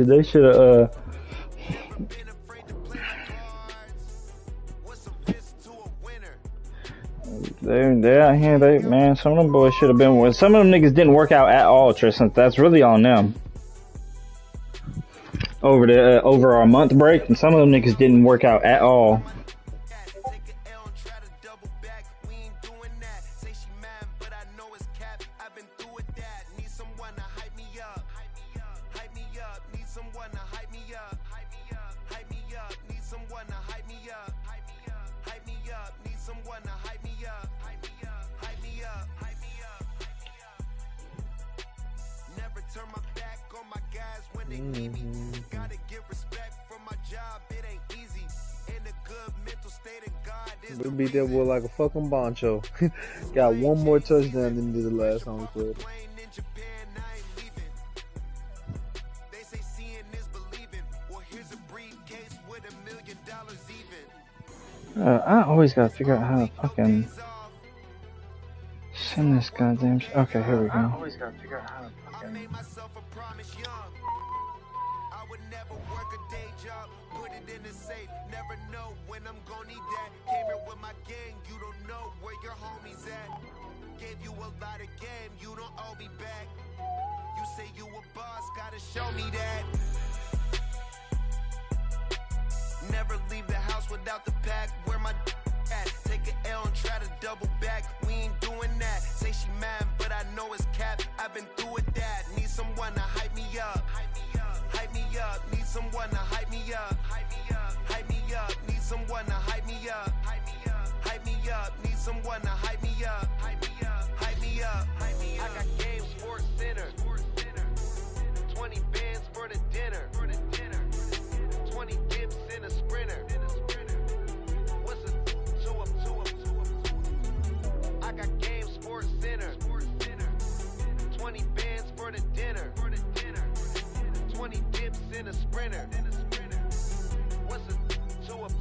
They should have. They out here. Man, some of them boys should have been. Some of them niggas didn't work out at all, Tristan. That's really on them. Over our month break, and some of them niggas didn't work out at all. We beat that boy like a fucking boncho. Got one more touchdown than the last time we played. I always gotta figure out how to fucking send this goddamn shit. Okay, here we go. I always gotta figure out how to fucking. Show me that. Never leave the house without the pack. Where my at? Take an L and try to double back. We ain't doing that. Say she mad, but I know it's cap. I've been through with that. Need someone to hype me up. Hype me up. Need someone to hype me up. Hype me up. Need someone to hype me up. Hype me up. Need someone to hype me up. Hype me up. Hype me up. I got Game Sports Center. 20 bands for the dinner. 20 dips in a sprinter. What's a 2 up? I got Game Sports Center. 20 bands for the dinner. 20 dips in a sprinter. What's a 2 up?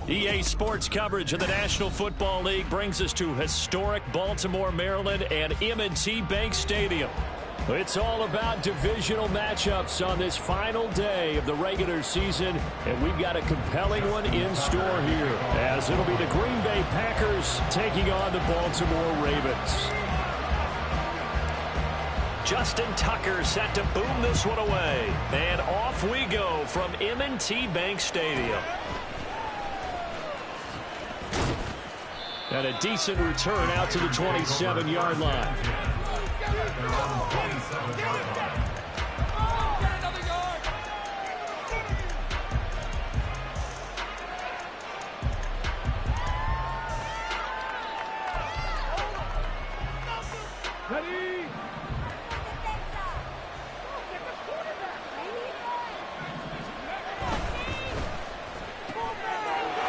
EA Sports coverage of the National Football League brings us to historic Baltimore, Maryland, and M&T Bank Stadium. It's all about divisional matchups on this final day of the regular season, and we've got a compelling one in store here, as it'll be the Green Bay Packers taking on the Baltimore Ravens. Justin Tucker set to boom this one away. And off we go from M&T Bank Stadium. And a decent return out to the 27-yard line.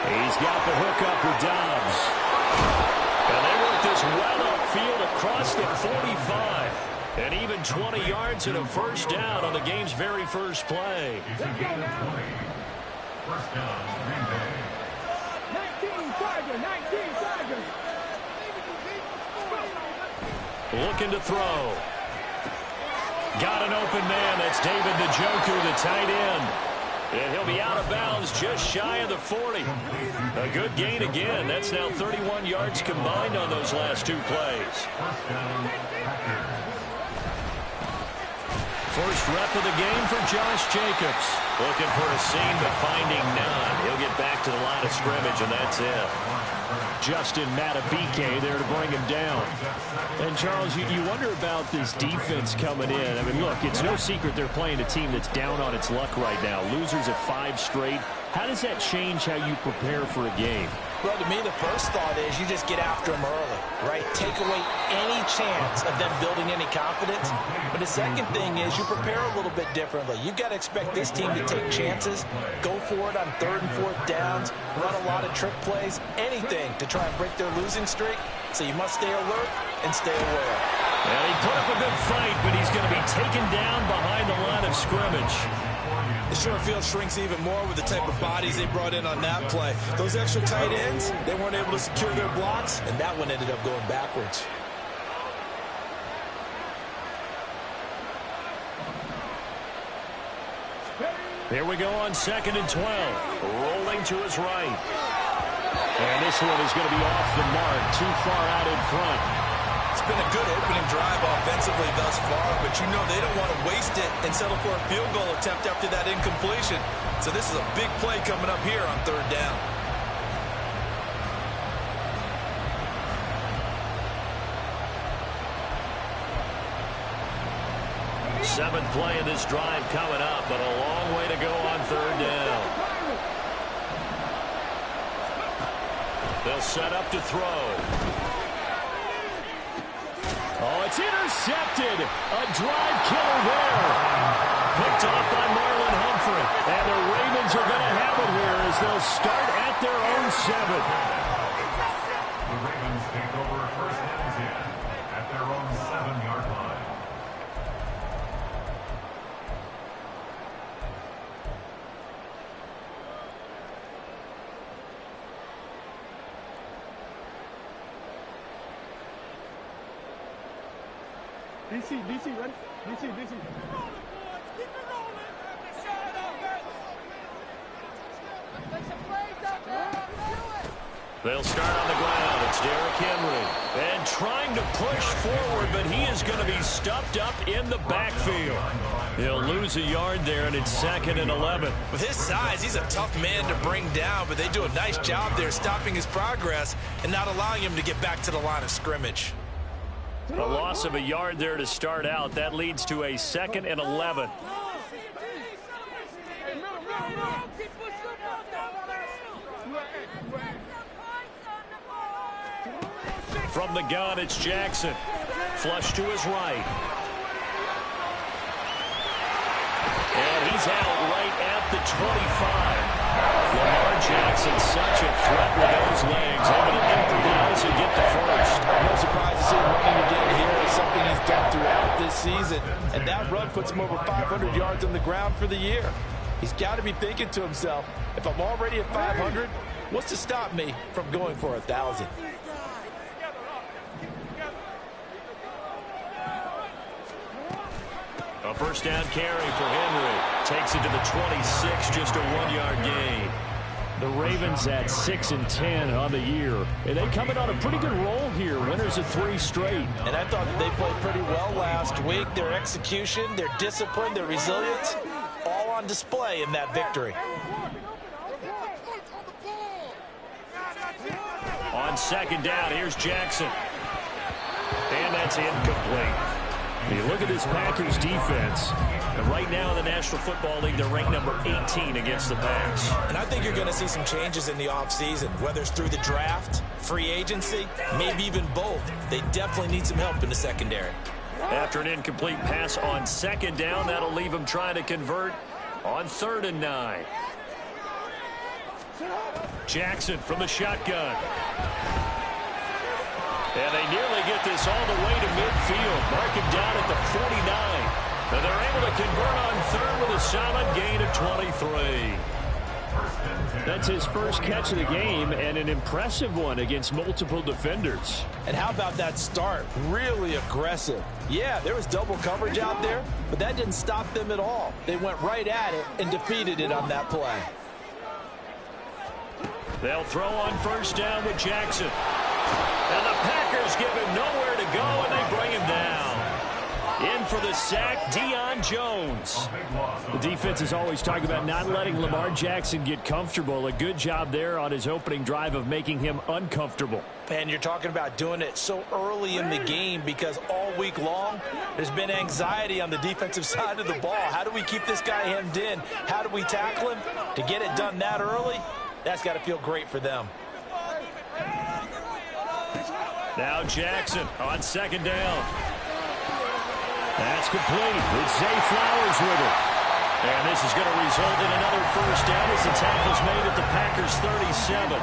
He's got the hook up with Dobbs. And they work this well upfield across the 45. And even 20 yards and a first down on the game's very first play. First down, Green Bay. 19 Tigers. Looking to throw. Got an open man. That's David Njoku, the tight end. And he'll be out of bounds just shy of the 40. A good gain again. That's now 31 yards combined on those last two plays. First rep of the game for Josh Jacobs. Looking for a seam, but finding none. He'll get back to the line of scrimmage, and that's it. Justin Matabike there to bring him down. And, Charles, you wonder about this defense coming in. I mean, look, it's no secret they're playing a team that's down on its luck right now. Losers of 5 straight. How does that change how you prepare for a game? Well, to me, the first thought is you just get after them early, right? Take away any chance of them building any confidence. But the second thing is you prepare a little bit differently. You've got to expect this team to take chances, go for it on 3rd and 4th downs, run a lot of trick plays, anything to try and break their losing streak. So you must stay alert and stay aware. Well, he put up a good fight, but he's going to be taken down behind the line of scrimmage. The short field shrinks even more with the type of bodies they brought in on that play. Those extra tight ends, they weren't able to secure their blocks, and that one ended up going backwards. Here we go on 2nd and 12. Rolling to his right. And this one is going to be off the mark, too far out in front. It's been a good opening drive offensively thus far, but you know they don't want to waste it and settle for a field goal attempt after that incompletion. So this is a big play coming up here on 3rd down. Seventh play of this drive coming up, but a long way to go on 3rd down. They'll set up to throw. Oh, it's intercepted. A drive killer there. Picked off by Marlon Humphrey. And the Ravens are going to have it here as they'll start at their own 7. The Ravens take over 1st and 10 at their own 7-yard line. DC, ready? DC. They'll start on the ground. It's Derrick Henry. And trying to push forward, but he is going to be stuffed up in the backfield. He'll lose a yard there, and it's 2nd and 11. With his size, he's a tough man to bring down, but they do a nice job there stopping his progress and not allowing him to get back to the line of scrimmage. A loss of a yard there to start out. That leads to a 2nd and 11. From the gun, it's Jackson. Flush to his right. And he's out right at the 25. Lamar Jackson, such a threat with those legs. Able to improvise and get the first. No surprise to see him running again here. It's something he's done throughout this season. And that run puts him over 500 yards on the ground for the year. He's got to be thinking to himself, if I'm already at 500, what's to stop me from going for 1,000? A first down carry for Henry. Takes it to the 26, just a 1-yard gain. The Ravens at 6-10 on the year. And they come in on a pretty good roll here. Winners of 3 straight. And I thought that they played pretty well last week. Their execution, their discipline, their resilience, all on display in that victory. On 2nd down, here's Jackson. And that's incomplete. You look at this Packers defense, and right now in the National Football League, they're ranked number 18 against the pass. And I think you're going to see some changes in the offseason, whether it's through the draft, free agency, maybe even both. They definitely need some help in the secondary. After an incomplete pass on 2nd down, that'll leave them trying to convert on 3rd and 9. Jackson from the shotgun. And they nearly get this all the way to midfield. Mark him down at the 49. And they're able to convert on 3rd with a solid gain of 23. That's his first catch of the game, and an impressive one against multiple defenders. And how about that start? Really aggressive. Yeah, there was double coverage out there, but that didn't stop them at all. They went right at it and defeated it on that play. They'll throw on 1st down with Jackson. And the Packers give him nowhere to go, and they bring him down. In for the sack, Deion Jones. The defense is always talking about not letting Lamar Jackson get comfortable. A good job there on his opening drive of making him uncomfortable. And you're talking about doing it so early in the game because all week long there's been anxiety on the defensive side of the ball. How do we keep this guy hemmed in? How do we tackle him? To get it done that early, that's got to feel great for them. Now Jackson on 2nd down. That's complete. It's Zay Flowers with it. And this is going to result in another 1st down as the tackle's made at the Packers' 37.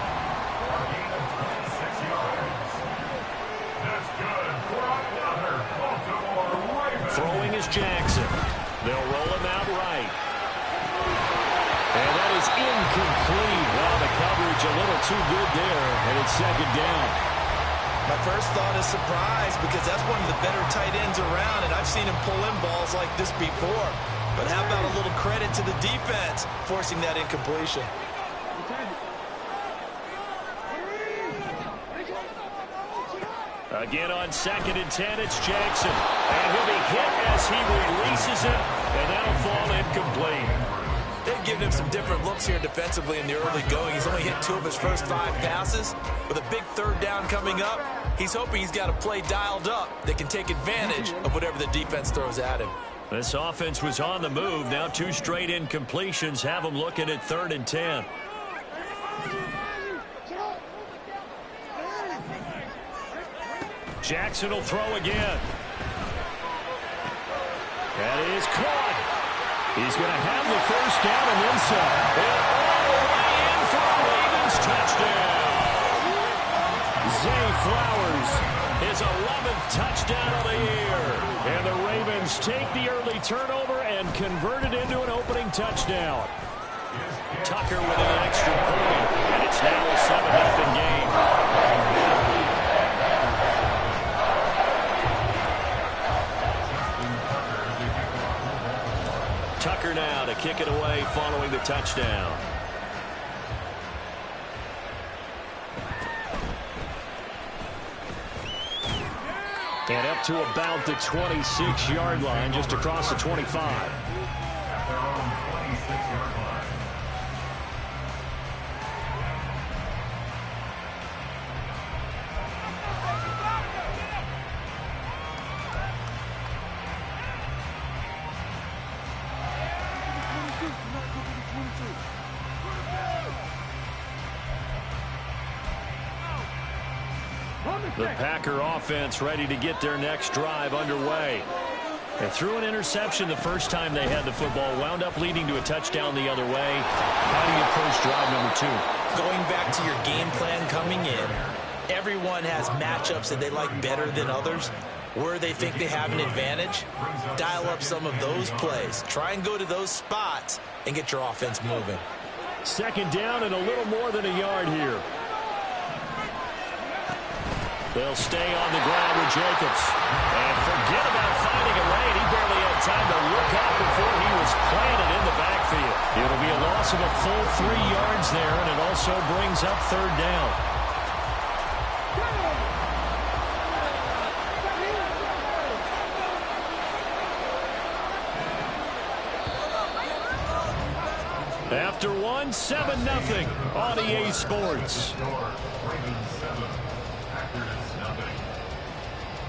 Throwing is Jackson. They'll roll him out right. And that is incomplete. Wow, the coverage a little too good there. And it's 2nd down. My first thought is surprise because that's one of the better tight ends around, and I've seen him pull in balls like this before. But how about a little credit to the defense forcing that incompletion? Again on 2nd and 10, it's Jackson. And he'll be hit as he releases it, and that'll fall incomplete. They've given him some different looks here defensively in the early going. He's only hit 2 of his first 5 passes. With a big 3rd down coming up, he's hoping he's got a play dialed up that can take advantage of whatever the defense throws at him. This offense was on the move. Now 2 straight incompletions have them looking at 3rd and 10. Jackson will throw again. That is caught. He's going to have the 1st down and then some. And all the way in for a Ravens touchdown. Zay Flowers, his 11th touchdown of the year. And the Ravens take the early turnover and convert it into an opening touchdown. Tucker with an extra point, and it's now a 7-0 game. Tucker now to kick it away following the touchdown. And up to about the 26-yard line, just across the 25. The Packer offense ready to get their next drive underway. They threw an interception the first time they had the football, wound up leading to a touchdown the other way. How do you approach drive number 2? Going back to your game plan coming in, everyone has matchups that they like better than others. Where they think they have an advantage, dial up some of those plays. Try and go to those spots and get your offense moving. 2nd down and a little more than a yard here. They'll stay on the ground with Jacobs. And forget about finding a lane. He barely had time to look up before he was planted in the backfield. It'll be a loss loss of a full 3 yards there, and it also brings up third down. After one, 7-0 on EA Sports.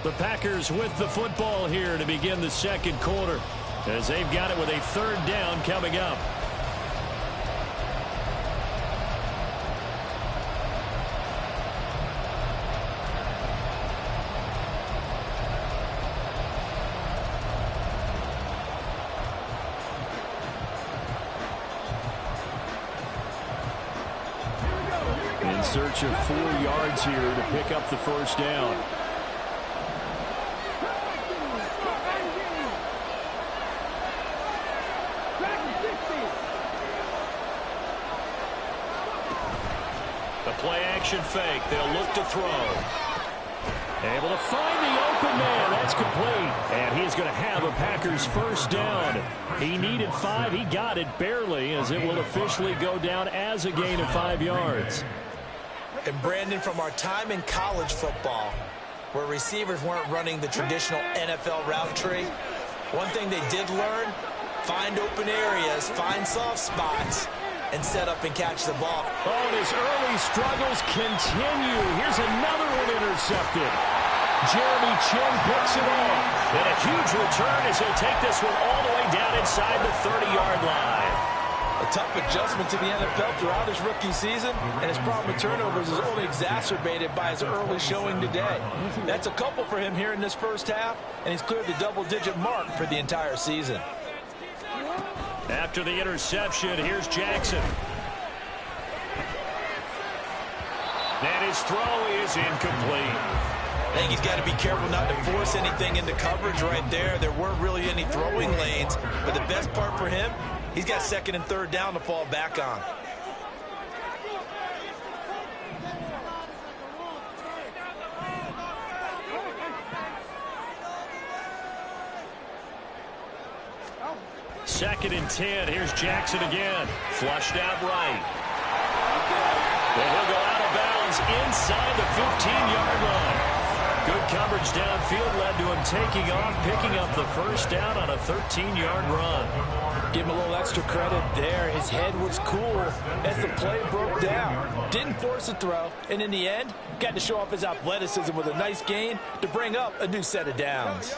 The Packers with the football here to begin the second quarter, as they've got it with a third down coming up. In search of 4 yards here to pick up the first down. The play-action fake. They'll look to throw. Able to find the open man. That's complete. And he's going to have a Packers first down. He needed 5. He got it barely, as it will officially go down as a gain of 5 yards. And Brandon, from our time in college football, where receivers weren't running the traditional NFL route tree, one thing they did learn, find open areas, find soft spots, and set up and catch the ball. Oh, and his early struggles continue. Here's another one intercepted. Jeremy Chin picks it off. And a huge return as he'll take this one all the way down inside the 30-yard line. A tough adjustment to the NFL throughout his rookie season, and his problem with turnovers is only exacerbated by his early showing today. That's a couple for him here in this first half, and he's cleared the double-digit mark for the entire season. After the interception, here's Jackson. And his throw is incomplete. I think he's got to be careful not to force anything into coverage right there. There weren't really any throwing lanes, but the best part for him, he's got second and third down to fall back on. Second and 10. Here's Jackson again. Flushed out right. And he'll go out of bounds inside the 15-yard line. Good coverage downfield led to him taking off, picking up the first down on a 13-yard run. Give him a little extra credit there. His head was cool as the play broke down. Didn't force a throw, and in the end, got to show off his athleticism with a nice gain to bring up a new set of downs.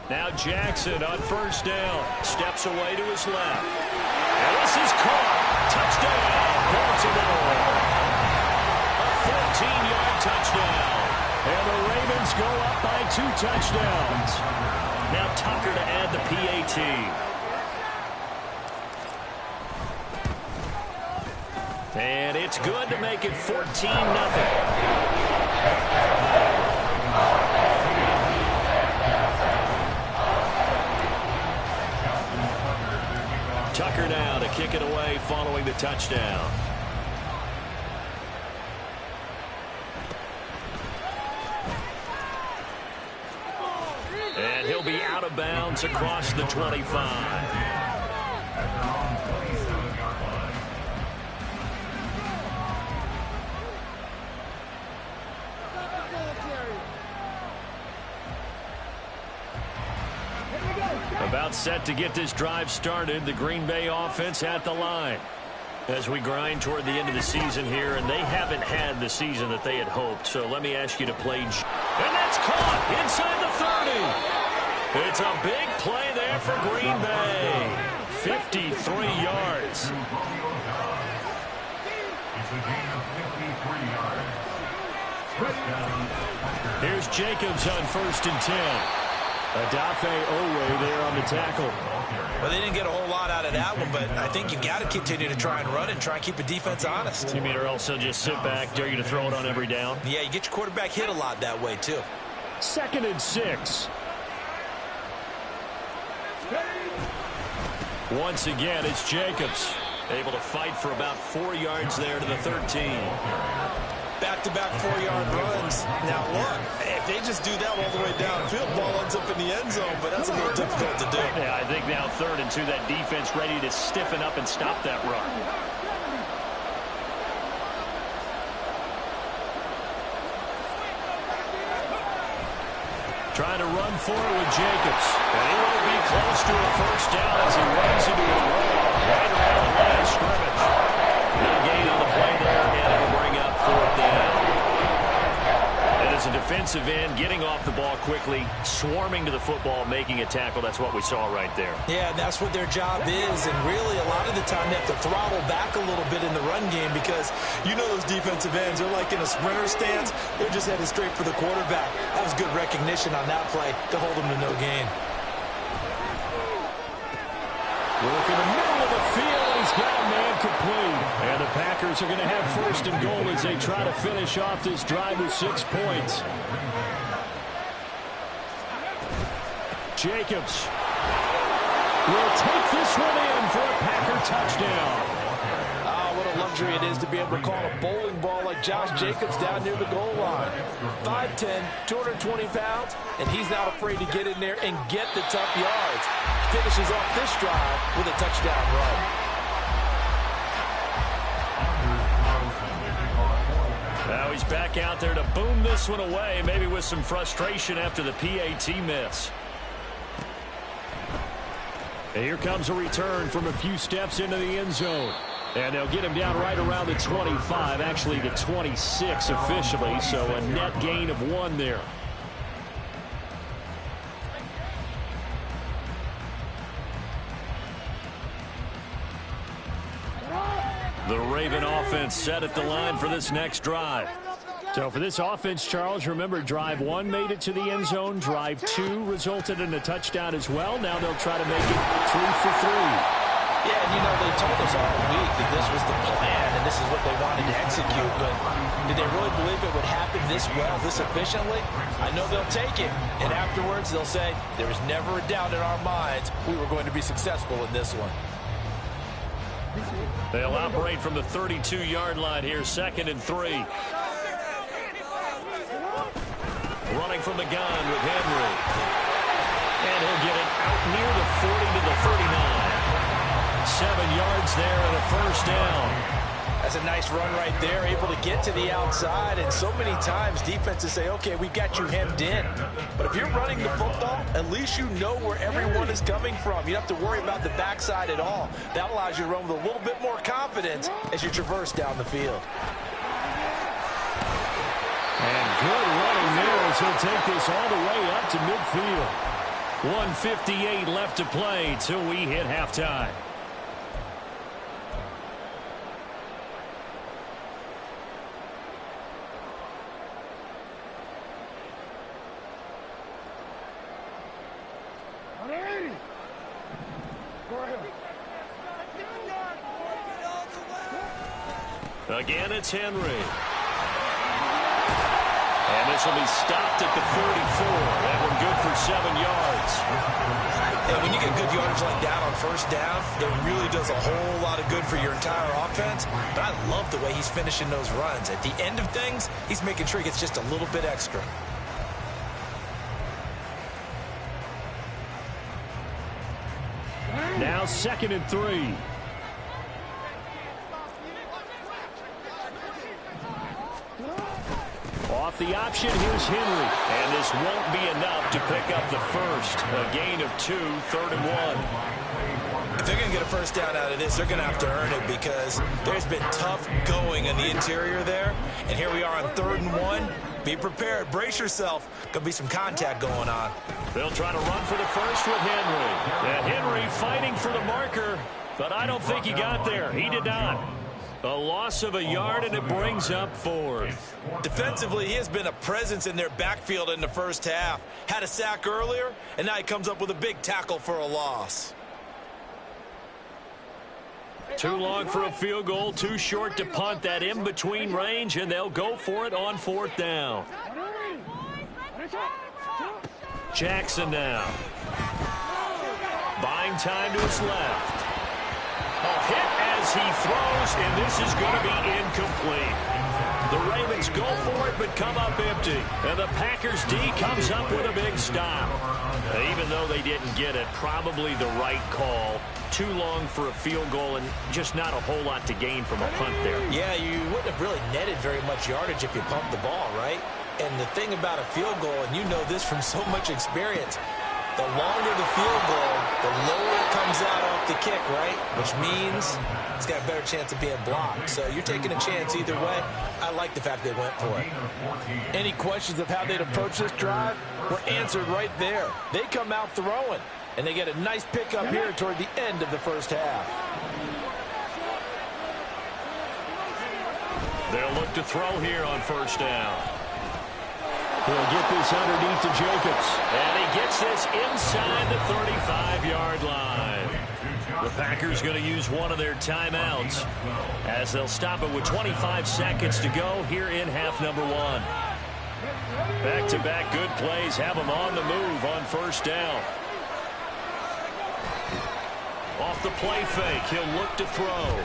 Now Jackson on first down. Steps away to his left. And this is caught. Touchdown, Baltimore. A 14-yard touchdown. And the Ravens go up by 2 touchdowns. Now Tucker to add the PAT. And it's good to make it 14-0. Tucker now to kick it away following the touchdown. And he'll be out of bounds across the 25. About set to get this drive started. The Green Bay offense at the line as we grind toward the end of the season here, and they haven't had the season that they had hoped. So let me ask you to play. And that's caught inside the 30. It's a big play there for Green Bay. 53 yards. Here's Jacobs on first and 10. Adafe Owe there on the tackle. Well, they didn't get a whole lot out of that one, but I think you got to continue to try and run and try and keep the defense honest. You mean or else they'll just sit back, dare you to throw it on every down? Yeah, you get your quarterback hit a lot that way, too. Second and 6. Once again, it's Jacobs. Able to fight for about 4 yards there to the 13. Back-to-back 4-yard runs. Now look, if they just do that all the way downfield, ball ends up in the end zone, but that's a little difficult to do. Yeah, I think now 3rd and 2, that defense ready to stiffen up and stop that run. Trying to run for it with Jacobs. And he won't be close to a first down as he runs into a wall right around the line of scrimmage. No gain on the play there, and it'll bring up 4th down. And as a defensive end, getting off the ball quickly, swarming to the football, making a tackle, that's what we saw right there. Yeah, that's what their job is, and really a lot of the time they have to throttle back a little bit in the run game because you know those defensive ends, they're like in a sprinter stance, they're just headed straight for the quarterback. That was good recognition on that play to hold them to no gain. Work in the middle of the field, and he's got a man complete. And the Packers are going to have 1st and goal as they try to finish off this drive with 6 points. Jacobs will take this one in for a Packer touchdown. What a luxury it is to be able to call a bowling ball like Josh Jacobs down near the goal line. 5'10", 220 pounds, and he's not afraid to get in there and get the tough yards. Finishes off this drive with a touchdown run. Now he's back out there to boom this one away, maybe with some frustration after the PAT miss. And here comes a return from a few steps into the end zone. And they'll get him down right around the 25, actually the 26 officially, so a net gain of 1 there. The Raven offense set at the line for this next drive. So for this offense, Charles, remember drive 1 made it to the end zone. Drive 2 resulted in a touchdown as well. Now they'll try to make it 3 for 3. Yeah, and you know, they told us all week that this was the plan and this is what they wanted to execute, but did they really believe it would happen this well, this efficiently? I know they'll take it, and afterwards they'll say, there was never a doubt in our minds we were going to be successful in this one. They'll operate from the 32-yard line here, 2nd and 3. Running from the gun with Henry. And he'll get it out near the 40 to the 39. 7 yards there and a first down. That's a nice run right there, able to get to the outside, and so many times defenses say, okay, we've got you hemmed in. But if you're running the football, at least you know where everyone is coming from. You don't have to worry about the backside at all. That allows you to run with a little bit more confidence as you traverse down the field. And good running there as he'll take this all the way up to midfield. 1:58 left to play till we hit halftime. Again, it's Henry. And this will be stopped at the 44. That one good for 7 yards. And when you get good yardage like that on first down, it really does a whole lot of good for your entire offense. But I love the way he's finishing those runs. At the end of things, he's making sure he gets just a little bit extra. Now 2nd and 3. Off the option, here's Henry. And this won't be enough to pick up the first. A gain of 2, 3rd and 1. If they're going to get a first down out of this, they're going to have to earn it because there's been tough going in the interior there. And here we are on 3rd and 1. Be prepared. Brace yourself. Going to be some contact going on. They'll try to run for the first with Henry. And Henry fighting for the marker, but I don't think he got there. He did not. A loss of a yard, and it brings up 4th. Defensively, he has been a presence in their backfield in the first half. Had a sack earlier, and now he comes up with a big tackle for a loss. Too long for a field goal, too short to punt. That in-between range, and they'll go for it on 4th down. Jackson now. Buying time to his left. A hit as he throws, and this is going to be incomplete. The Ravens go for it, but come up empty. And the Packers D comes up with a big stop. Even though they didn't get it, probably the right call. Too long for a field goal and just not a whole lot to gain from a punt there. Yeah, you wouldn't have really netted very much yardage if you pumped the ball, right? And the thing about a field goal, and you know this from so much experience, the longer the field goal, the lower it comes out off the kick, right? Which means it's got a better chance of being blocked. So you're taking a chance either way. I like the fact they went for it. Any questions of how they'd approach this drive were answered right there. They come out throwing, and they get a nice pickup here toward the end of the first half. They'll look to throw here on first down. He'll get this underneath to Jacobs. And he gets this inside the 35-yard line. The Packers going to use one of their timeouts as they'll stop it with 25 seconds to go here in half number one. Back-to-back good plays have them on the move on first down. Off the play fake, he'll look to throw.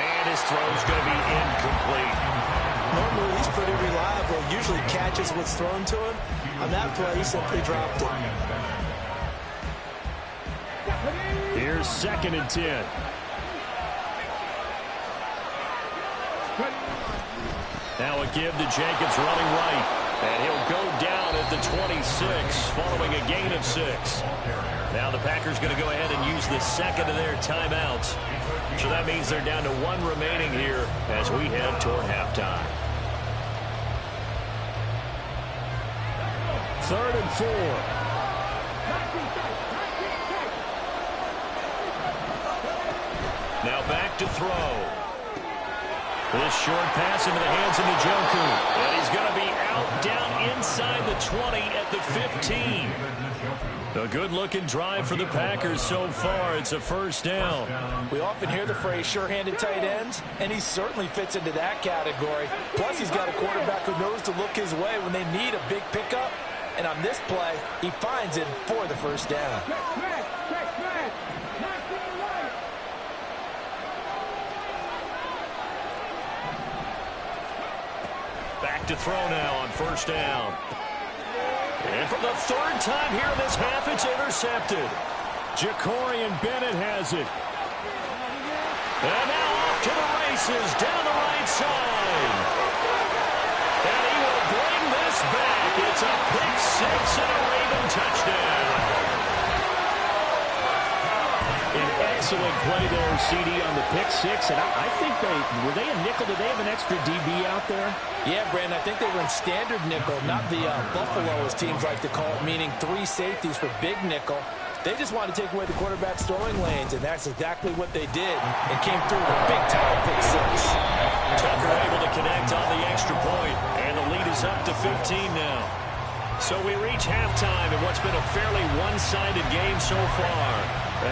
And his throw's going to be incomplete. Normally, he's pretty reliable. Usually catches what's thrown to him. On that play, he simply dropped it. Here's 2nd and 10. Now a give to Jacobs running right. And he'll go down at the 26 following a gain of 6. Now the Packers going to go ahead and use the second of their timeouts. So that means they're down to 1 remaining here as we head toward halftime. 3rd and 4. Now back to throw. This short pass into the hands of Njoku. And he's going to be out down inside the 20 at the 15. A good-looking drive for the Packers so far. It's a first down. We often hear the phrase sure-handed tight ends, and he certainly fits into that category. Plus, he's got a quarterback who knows to look his way when they need a big pickup. And on this play, he finds it for the first down. Back to throw now on first down. And for the 3rd time here in this half, it's intercepted. Jacorian Bennett has it. And now off to the races down the right side. And he will bring this back. It's a pick 6 and a Raven touchdown. An excellent play there, CD, on the pick 6. And I think were they a nickel? Did they have an extra DB out there? Yeah, Brandon, I think they were in standard nickel, not the Buffalo, as teams like to call it, meaning 3 safeties for big nickel. They just wanted to take away the quarterback's throwing lanes, and that's exactly what they did, and came through with a big-time pick 6. Tucker able to connect on the extra point, and the lead is up to 15 now. So we reach halftime in what's been a fairly one-sided game so far.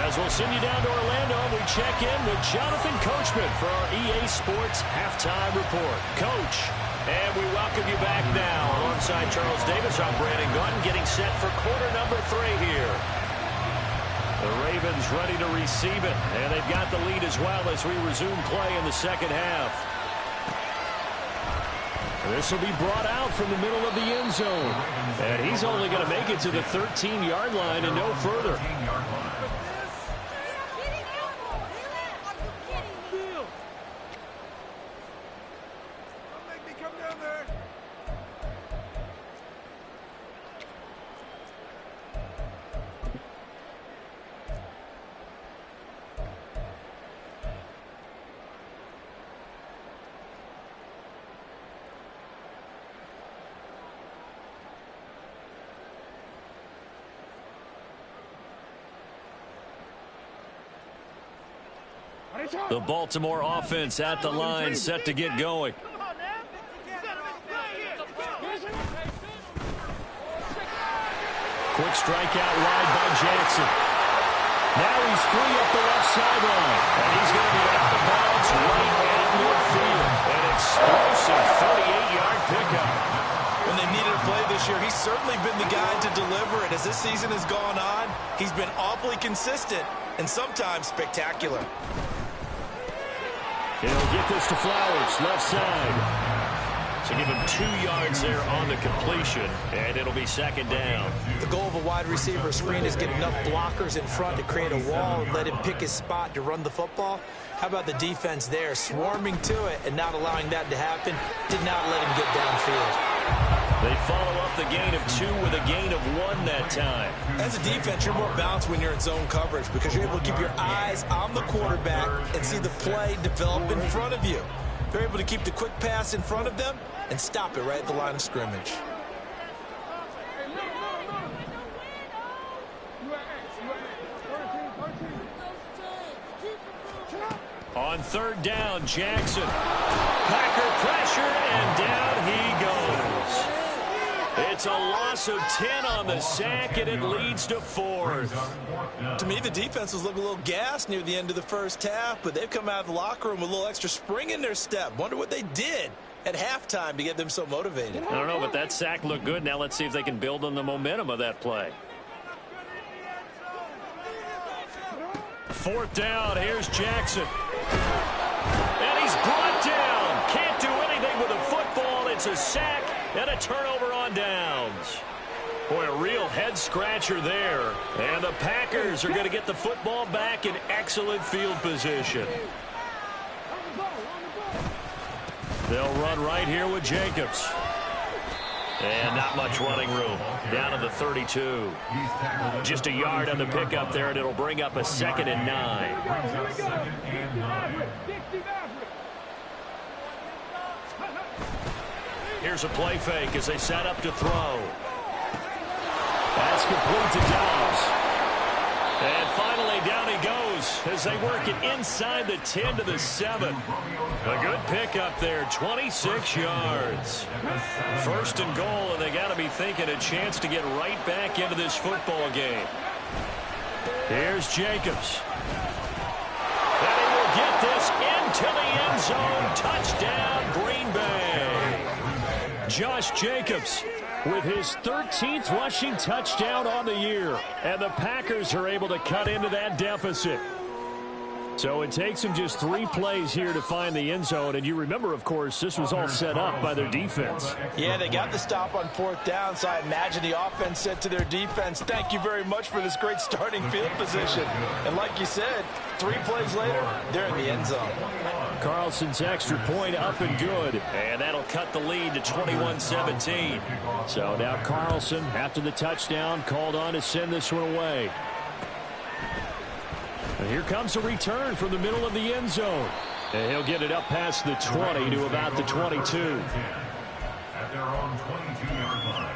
As we'll send you down to Orlando, we check in with Jonathan Coachman for our EA Sports Halftime Report. Coach, and we welcome you back now. Alongside Charles Davis, I'm Brandon Gunn, getting set for quarter number 3 here. The Ravens ready to receive it, and they've got the lead as well as we resume play in the second half. This will be brought out from the middle of the end zone. And he's only going to make it to the 13-yard line and no further. The Baltimore offense at the line, set to get going. Quick strikeout wide by Jackson. Now he's free up the left sideline. And he's going to be out of bounds right at midfield. An explosive 38-yard pickup. When they needed a play this year, he's certainly been the guy to deliver it. As this season has gone on, he's been awfully consistent and sometimes spectacular. He'll get this to Flowers, left side. So give him 2 yards there on the completion, and it'll be second down. The goal of a wide receiver screen is get enough blockers in front to create a wall and let him pick his spot to run the football. How about the defense there, swarming to it and not allowing that to happen? Did not let him get downfield. They follow up the gain of 2 with a gain of 1 that time. As a defense, you're more balanced when you're in zone coverage because you're able to keep your eyes on the quarterback and see the play develop in front of you. They're able to keep the quick pass in front of them and stop it right at the line of scrimmage. On third down, Jackson. Packer pressured, and down he goes. It's a loss of 10 on the sack, and it leads to 4th. To me, the defense was looking a little gassed near the end of the first half, but they've come out of the locker room with a little extra spring in their step. Wonder what they did at halftime to get them so motivated. I don't know, but that sack looked good. Now let's see if they can build on the momentum of that play. 4th down, here's Jackson. And he's brought down. Can't do anything with the football. It's a sack and a turnover on downs. Boy, a real head-scratcher there. And the Packers are going to get the football back in excellent field position. They'll run right here with Jacobs. And not much running room. Down to the 32. Just a yard on the pickup there, and it'll bring up a 2nd and 9. Here's a play fake as they set up to throw. That's complete to Dobbs. And finally, down he goes as they work it inside the 10 to the 7. A good pickup there, 26 yards. 1st and goal, and they got to be thinking a chance to get right back into this football game. Here's Jacobs. And he will get this into the end zone. Touchdown, Green Bay. Josh Jacobs with his 13th rushing touchdown on the year. And the Packers are able to cut into that deficit. So it takes them just 3 plays here to find the end zone. And you remember, of course, this was all set up by their defense. Yeah, they got the stop on 4th down, so I imagine the offense said to their defense, thank you very much for this great starting field position. And like you said, 3 plays later, they're in the end zone. Carlson's extra point up and good. And that'll cut the lead to 21-17. So now Carlson, after the touchdown, called on to send this one away. And here comes a return from the middle of the end zone. And he'll get it up past the 20 to about the 22. At their own 22-yard line.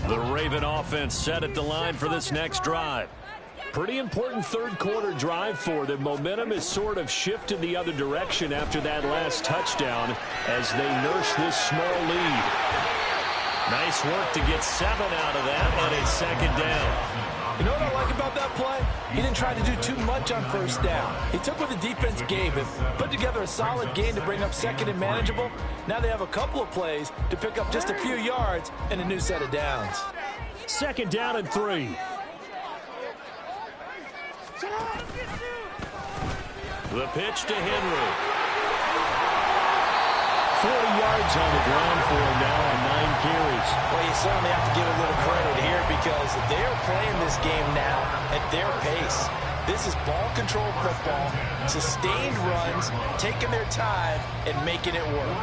The Raven offense set at the line for this next drive. Pretty important 3rd quarter drive for them. Momentum has sort of shifted the other direction after that last touchdown as they nurse this small lead. Nice work to get 7 out of that, and it's 2nd down. You know what I like about that play? He didn't try to do too much on 1st down. He took what the defense gave him, put together a solid gain to bring up 2nd and manageable. Now they have a couple of plays to pick up just a few yards and a new set of downs. 2nd down and 3. The pitch to Henry. 40 yards on the ground for him now on 9 carries. Well, you certainly have to give a little credit here because they're playing this game now at their pace. This is ball control football, sustained runs, taking their time and making it work.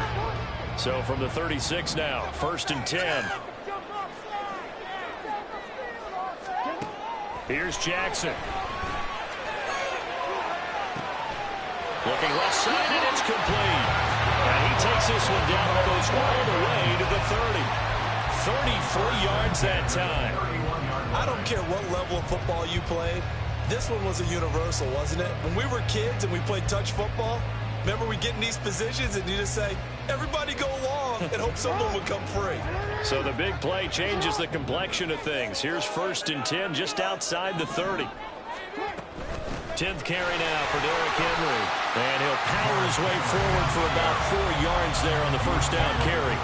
So from the 36 now, 1st and 10. Here's Jackson. Looking left side, and it's complete. And he takes this one down almost all the way to the 30. 33 yards that time. I don't care what level of football you played. This one was a universal, wasn't it? When we were kids and we played touch football, remember we get in these positions and you just say, everybody go long and hope someone would come free. So the big play changes the complexion of things. Here's 1st and 10 just outside the 30. 10th carry now for Derrick Henry. And he'll power his way forward for about 4 yards there on the first down carry.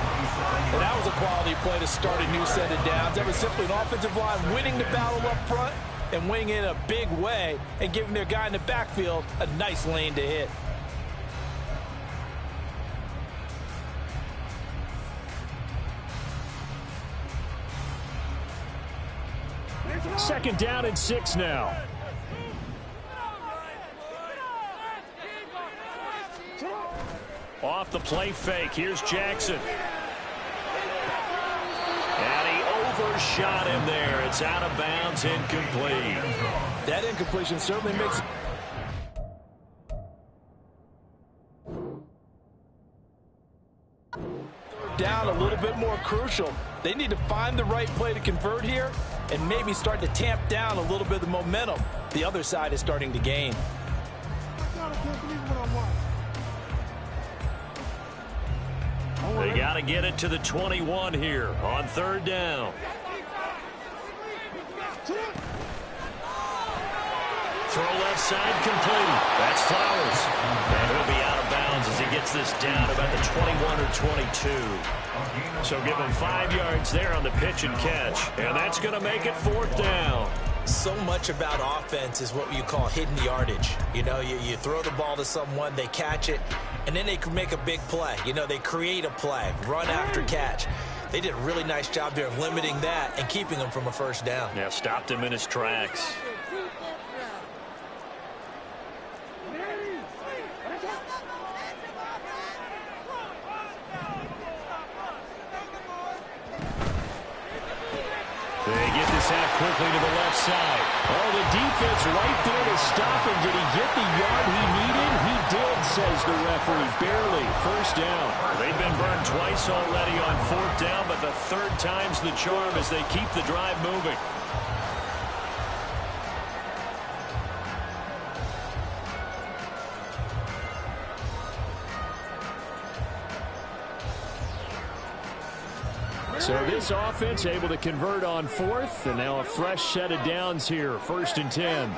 And that was a quality play to start a new set of downs. That was simply an offensive line winning the battle up front and winning it in a big way and giving their guy in the backfield a nice lane to hit. Second down and 6 now. Off the play fake. Here's Jackson. And he overshot him there. It's out of bounds, incomplete. That incompletion certainly makes down a little bit more crucial. They need to find the right play to convert here and maybe start to tamp down a little bit of the momentum the other side is starting to gain. They got to get it to the 21 here on 3rd down. Throw left side complete. That's Flowers. And he'll be out of bounds as he gets this down about the 21 or 22. So give him 5 yards there on the pitch and catch. And that's going to make it 4th down. So much about offense is what you call hidden yardage. You know, you throw the ball to someone, they catch it, and then they can make a big play. You know, they create a play, run after catch. They did a really nice job there of limiting that and keeping him from a first down. Yeah, stopped him in his tracks. They get this out quickly to the left side. Oh, the defense right there to stop him. Did he get the yard he needed? He did, says the referee. Barely. First down. They've been burned twice already on 4th down, but the 3rd time's the charm as they keep the drive moving. So this offense able to convert on 4th, and now a fresh set of downs here, 1st and 10.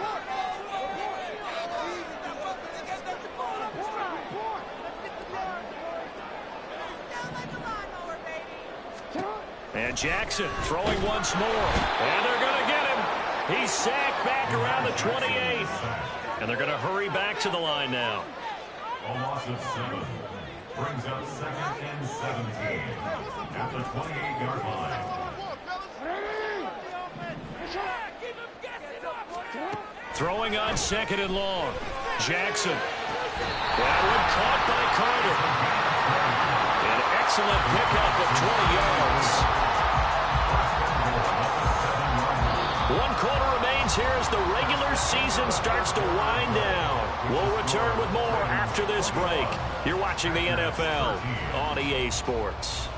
And Jackson throwing once more, and they're going to get him. He's sacked back around the 28, and they're going to hurry back to the line now. A loss of 7 brings up 2nd and 17 at the 28-yard line. Throwing on 2nd and long. Jackson. That one caught by Carter. An excellent pickup of 20 yards. 1 quarter remains here as the regular season starts to wind down. We'll return with more after this break. You're watching the NFL on EA Sports.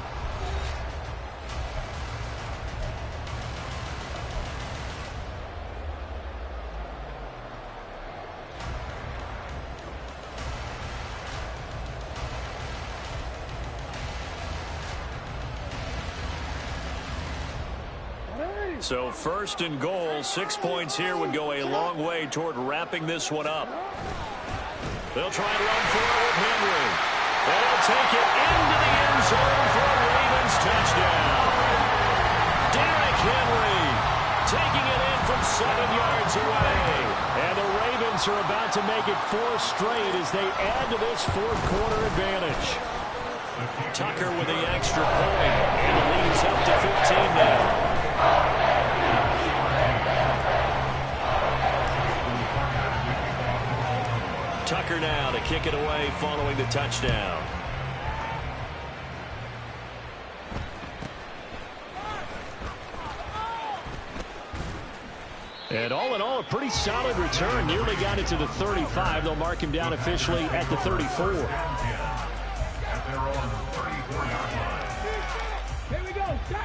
So 1st and goal, 6 points here would go a long way toward wrapping this one up. They'll try and run for it with Henry. They'll take it into the end zone for a Ravens touchdown. Derrick Henry taking it in from 7 yards away. And the Ravens are about to make it 4 straight as they add to this 4th quarter advantage. Tucker with the extra point, and it leads up to 15 now. Tucker now to kick it away following the touchdown. And all in all, a pretty solid return. Nearly got it to the 35. They'll mark him down officially at the 34.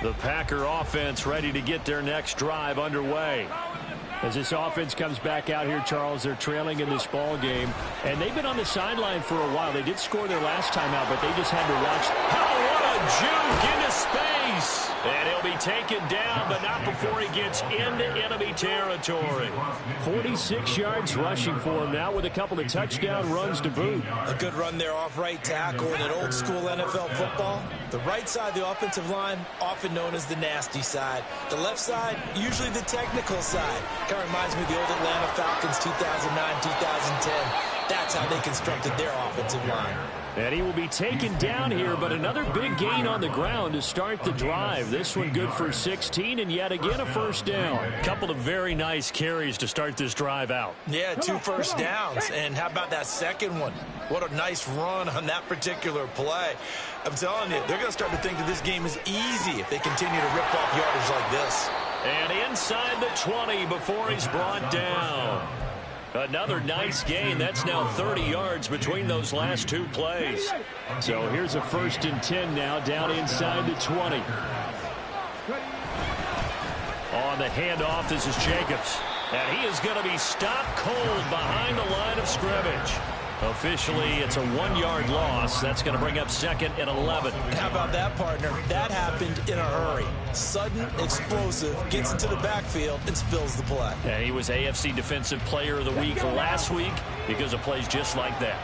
The Packer offense ready to get their next drive underway. As this offense comes back out here, Charles, they're trailing in this ball game, and they've been on the sideline for a while. They did score their last time out, but they just had to watch. Oh, what a juke into space! And he'll be taken down, but not before he gets into enemy territory. 46 yards rushing for him now with a couple of touchdown runs to boot. A good run there off right tackle in an old-school NFL football. The right side of the offensive line, often known as the nasty side. The left side, usually the technical side. Kind of reminds me of the old Atlanta Falcons 2009, 2010. That's how they constructed their offensive line. And he will be taken down here, but another big gain on the ground to start the drive. This one good for 16, and yet again a first down. Couple of very nice carries to start this drive out. Yeah, 2 first downs. And how about that second one? What a nice run on that particular play. I'm telling you, they're going to start to think that this game is easy if they continue to rip off yardage like this. And inside the 20 before he's brought down. Another nice gain. That's now 30 yards between those last 2 plays. So here's a 1st and 10 now down inside the 20. On the handoff, this is Jacobs. And he is going to be stopped cold behind the line of scrimmage. Officially, it's a 1-yard loss. That's going to bring up 2nd and 11. How about that, partner? That happened in a hurry. Sudden, explosive, gets into the backfield, and spills the play. And he was AFC Defensive Player of the Week last week because of plays just like that.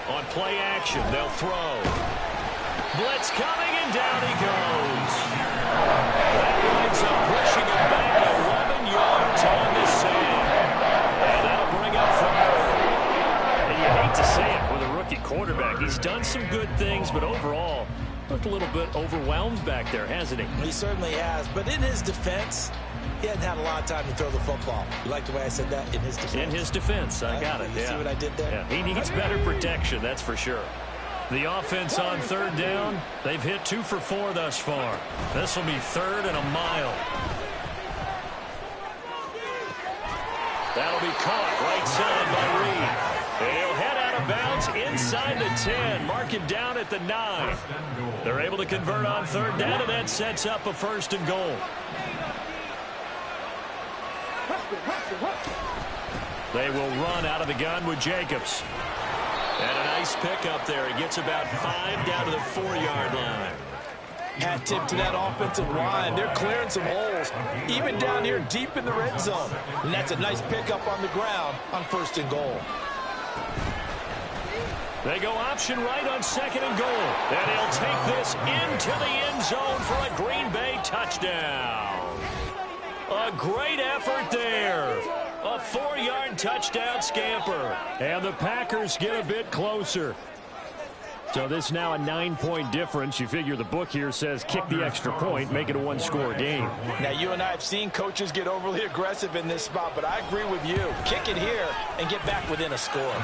On play action, they'll throw. Blitz coming, and down he goes. That winds up pushing him back 11 yards on the save. And that'll bring up 4. And you hate to say it with a rookie quarterback. He's done some good things, but overall, looked a little bit overwhelmed back there, hasn't he? He certainly has, but in his defense, he hadn't had a lot of time to throw the football. You like the way I said that? In his defense. In his defense, I got it. You see what I did there? Yeah. He needs better protection, that's for sure. The offense on 3rd down, they've hit 2 for 4 thus far. This will be 3rd and a mile. That'll be caught right side by Reed. And he'll head out of bounds inside the 10. Mark it down at the 9. They're able to convert on 3rd down, and that sets up a 1st and goal. They will run out of the gun with Jacobs. And a nice pickup there. He gets about 5 down to the 4-yard line. Hat tip to that offensive line. They're clearing some holes, even down here deep in the red zone. And that's a nice pickup on the ground on 1st and goal. They go option right on 2nd and goal. And he'll take this into the end zone for a Green Bay touchdown. A great effort there. A 4-yard touchdown scamper. And the Packers get a bit closer. So this now a 9-point difference. You figure the book here says kick the extra point, make it a 1-score game. Now, you and I have seen coaches get overly aggressive in this spot, but I agree with you. Kick it here and get back within a score.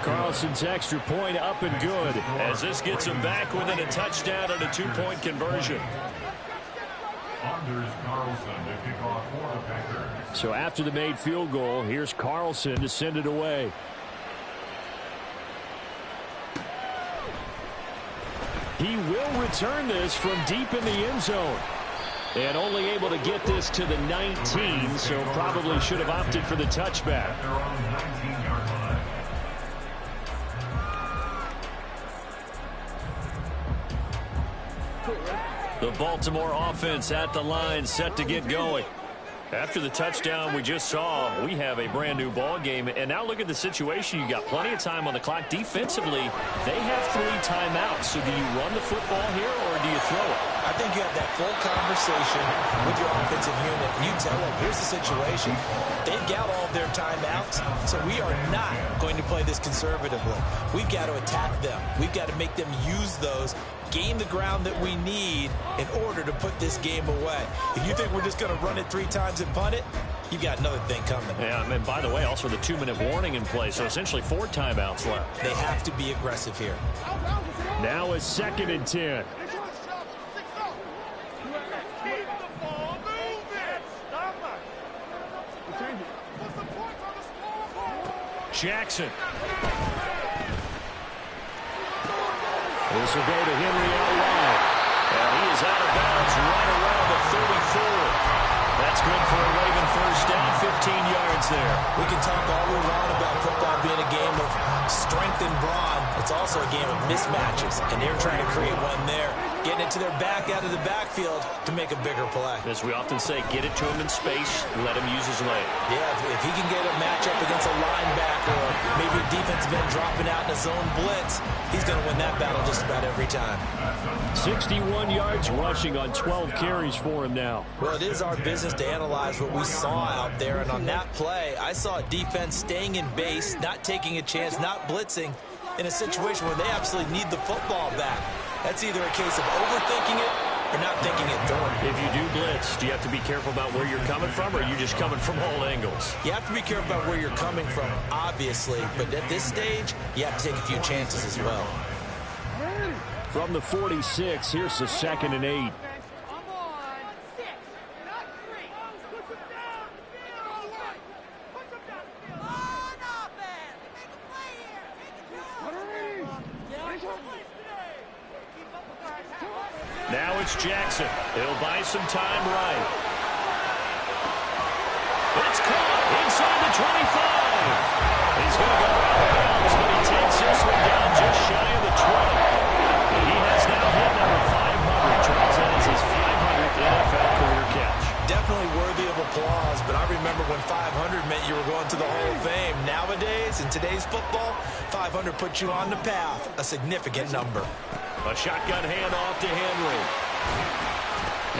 Carlson's extra point up and good as this gets him back within a touchdown and a 2-point conversion. Anders Carlson to kick off for the Packers. So after the made field goal, here's Carlson to send it away. He will return this from deep in the end zone. And only able to get this to the 19, so probably should have opted for the touchback. At their own 19-yard line. The Baltimore offense at the line, set to get going. After the touchdown we just saw, we have a brand new ball game. And now look at the situation. You got plenty of time on the clock. Defensively, they have 3 timeouts. So do you run the football here or do you throw it? I think you have that full conversation with your offensive unit. You tell them, here's the situation. They've got all of their timeouts, so we are not going to play this conservatively. We've got to attack them. We've got to make them use those, gain the ground that we need in order to put this game away. If you think we're just going to run it 3 times and punt it, you got another thing coming. Yeah, and by the way, also the 2-minute warning in play, so essentially 4 timeouts left. They have to be aggressive here. Now a 2nd and 10. Jackson. This will go to Henry out wide. And he is out of bounds right around the 34. That's good for a Raven first down, 15 yards. yards there. We can talk all we want about football being a game of strength and brawn. It's also a game of mismatches, and they're trying to create one there, getting it to their back out of the backfield to make a bigger play. As we often say, get it to him in space, let him use his leg. Yeah, if he can get a matchup against a linebacker or maybe a defensive end dropping out in a zone blitz, he's going to win that battle just about every time. 61 yards rushing on 12 carries for him now. Well, it is our business to analyze what we saw out there, and on that play, I saw a defense staying in base, not taking a chance, not blitzing in a situation where they absolutely need the football back. That's either a case of overthinking it or not thinking it through. If you do blitz, do you have to be careful about where you're coming from, or are you just coming from all angles? You have to be careful about where you're coming from, obviously, but at this stage, you have to take a few chances as well. From the 46, here's the 2nd and 8. Now it's Jackson. He'll buy some time right. It's caught inside the 25. He's going to go out of bounds, but he takes this one down just shy of the 20. He has now hit number 500. Charles, that is his 500th NFL career catch. Definitely worthy of applause, but I remember when 500 meant you were going to the Hall of Fame. Nowadays, in today's football, 500 puts you on the path, a significant number. A shotgun handoff to Henry.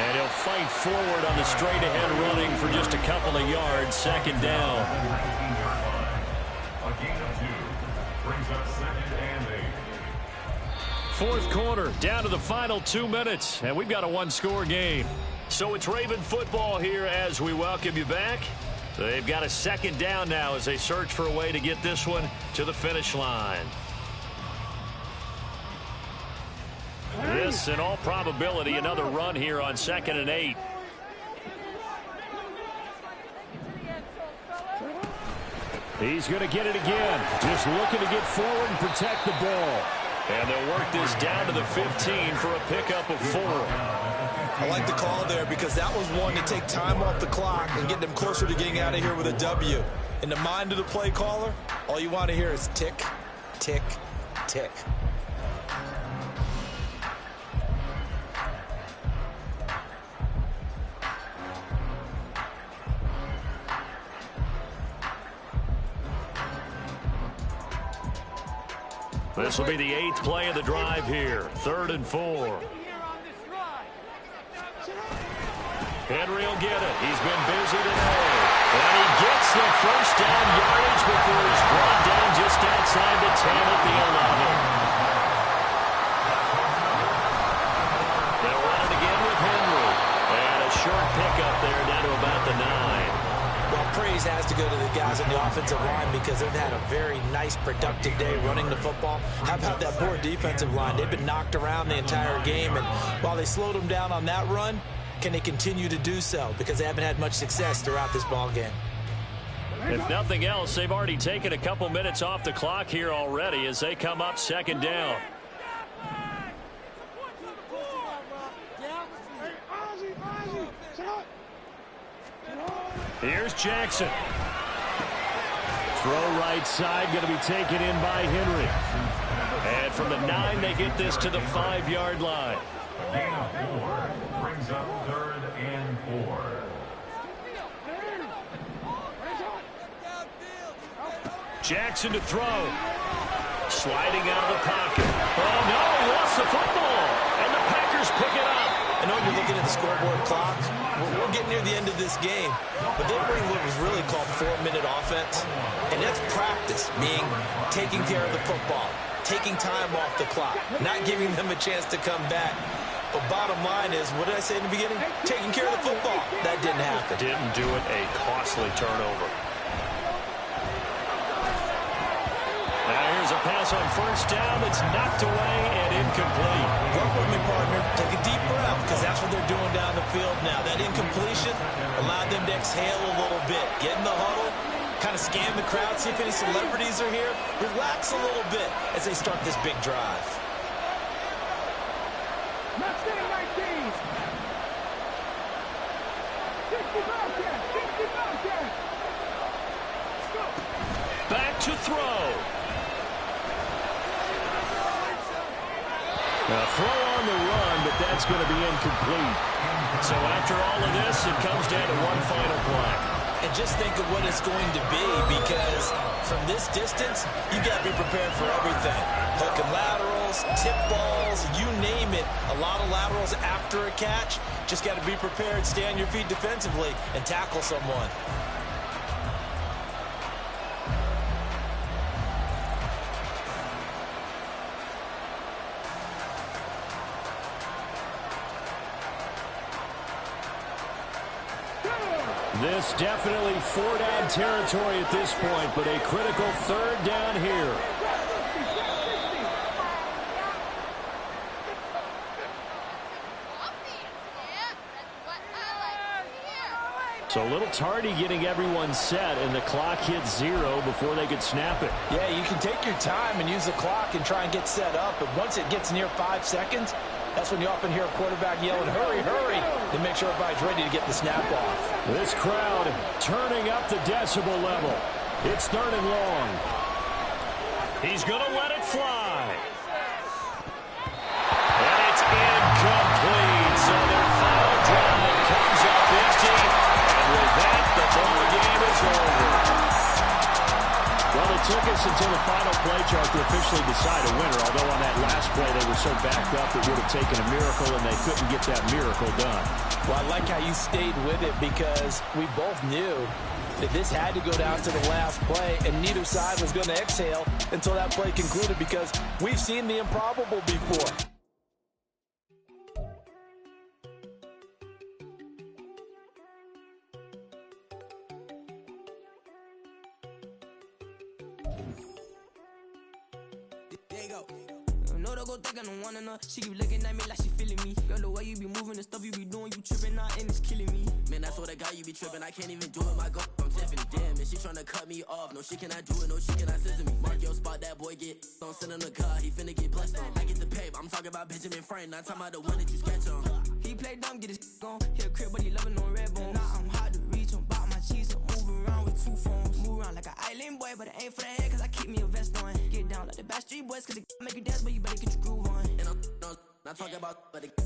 And he'll fight forward on the straight-ahead running for just a couple of yards. 2nd down. A gain of 2 brings up 2nd and 8. 4th quarter, down to the final 2 minutes, and we've got a one-score game. So it's Raven football here as we welcome you back. They've got a 2nd down now as they search for a way to get this one to the finish line. This, in all probability, another run here on 2nd and 8. He's going to get it again. Just looking to get forward and protect the ball. And they'll work this down to the 15 for a pickup of 4. I like the call there because that was one to take time off the clock and get them closer to getting out of here with a W. In the mind of the play caller, all you want to hear is tick, tick, tick. This will be the 8th play of the drive here. 3rd and 4. Henry will get it. He's been busy today. And he gets the first down yardage before he's brought down just outside the 10 at the 11. They'll run it again with Henry. And a short pickup there down to about the 9. Well, praise has to go to the guys on the offensive line because they've had a very nice, productive day running the football. How about that poor defensive line? They've been knocked around the entire game, and while they slowed them down on that run, can they continue to do so? Because they haven't had much success throughout this ball game. If nothing else, they've already taken a couple minutes off the clock here already as they come up 2nd down. Here's Jackson. Throw right side, going to be taken in by Henry. And from the 9, they get this to the 5-yard line. A gain of 4 brings up 3rd and 4. Jackson to throw. Sliding out of the pocket. Oh, no, he lost the football. And the Packers pick it up. I know you're looking at the scoreboard clock. We're getting near the end of this game. But they bring what was really called 4-minute offense. And that's practice, meaning taking care of the football, taking time off the clock, not giving them a chance to come back. But bottom line is, what did I say in the beginning? Taking care of the football. That didn't happen. Didn't do it. A costly turnover. Now here's a pass on 1st down. It's knocked away and incomplete. Work with me, partner. Take a deep breath because that's what they're doing down the field now. That incompletion allowed them to exhale a little bit. Get in the huddle, kind of scan the crowd, see if any celebrities are here. Relax a little bit as they start this big drive. Let's get it right, Keys. 60 Bobcats. to throw. A throw on the run, but that's going to be incomplete. So after all of this, it comes down to one final play. And just think of what it's going to be, because from this distance, you got to be prepared for everything. Hook and laterals, tip balls, you name it. A lot of laterals after a catch. Just got to be prepared, stay on your feet defensively, and tackle someone. This definitely four-down territory at this point, but a critical third down here. So a little tardy getting everyone set, and the clock hits 0 before they could snap it. Yeah, you can take your time and use the clock and try and get set up, but once it gets near 5 seconds, that's when you often hear a quarterback yelling, hurry, hurry, to make sure everybody's ready to get the snap off. This crowd turning up the decibel level. It's 3rd and long. He's going to let it fly. And it's incomplete. So their final drive comes up empty. And with that, the ball game is over. Well, it took us until the final play chart to officially decide a winner, although on that last play they were so backed up it would have taken a miracle, and they couldn't get that miracle done. Well, I like how you stayed with it, because we both knew that this had to go down to the last play, and neither side was going to exhale until that play concluded, because we've seen the improbable before. She keep looking at me like she feeling me. Girl, the way you be moving, the stuff you be doing, you tripping out and it's killing me. Man, I swear to God, you be tripping. I can't even do it. My girl, I'm Tiffany. Damn, and she tryna cut me off. No, she cannot do it. No, she cannot scissor me. Mark your spot, that boy get. Don't send him the car. He finna get blessed on. I get the paper. I'm talking about Benjamin Frank. Not talking about the one that you sketch on. He play dumb, get his on. Hit a crib, but he loving on red bone. Now I'm hard to reach. I'm bout my cheese. I'm moving around with 2 phones. Move around like an island boy, but it ain't for the head, cause I keep me a vest on. Get down like the Backstreet Boys, cause it make you dance, but you better get your groove on. And I'm not talking about, but it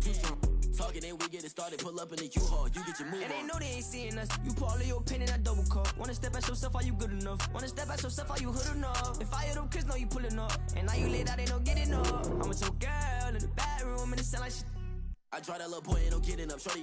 too strong. Talking and we get it started, pull up in the U-Haul, you get your move on. And they know they ain't seeing us. You pull all of your pen in that double cup. Wanna step at yourself, are you good enough? Wanna step at yourself, are you hood enough? If I hear them kids, know you pulling up. And now you late out, they don't get enough. I'm with your girl in the bedroom, and it sound like shit. I try that little boy, ain't no getting up. Shorty